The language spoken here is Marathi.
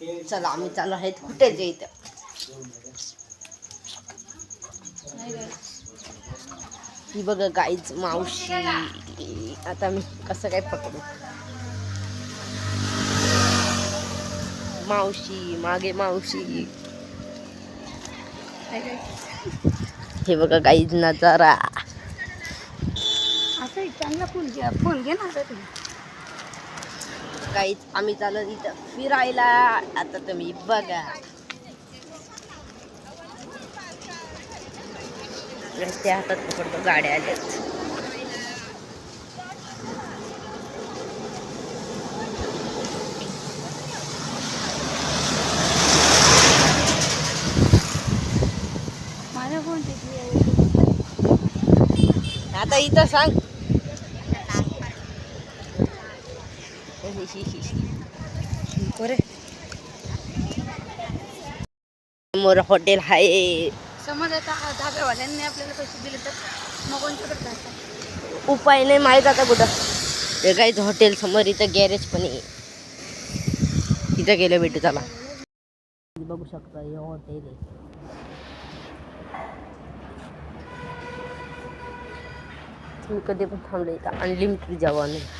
चला आम्ही चालू आहेत कुठेच इथं. ही बघा गाईच मावशी. आता मी कसं काय पकडू. मावशी मागे मावशी. हे बघा गाईच नजारा. असं चांगला फोन घे ना तुम्ही. गाईच आम्ही चालत इथं फिरायला. आता तुम्ही बघा रस्ते हातात पकडतो गाड्या आल्यात. माझा फोन आता इथं सांग. समोर हॉटेल आहे. समज आता धाब्यावाल्यांनी आपल्याला पैसे दिले तर मग कोणत्याकडे जायचं. उपाय नाही माहीत आता कुठं. ते काहीच हॉटेल समोर इथं गॅरेज पण आहे. तिथं गेलं भेटू. चला बघू शकता हे हॉटेल आहे. तुम्ही कधी पण थांबले इथं अनलिमिटेड जेवण आहे.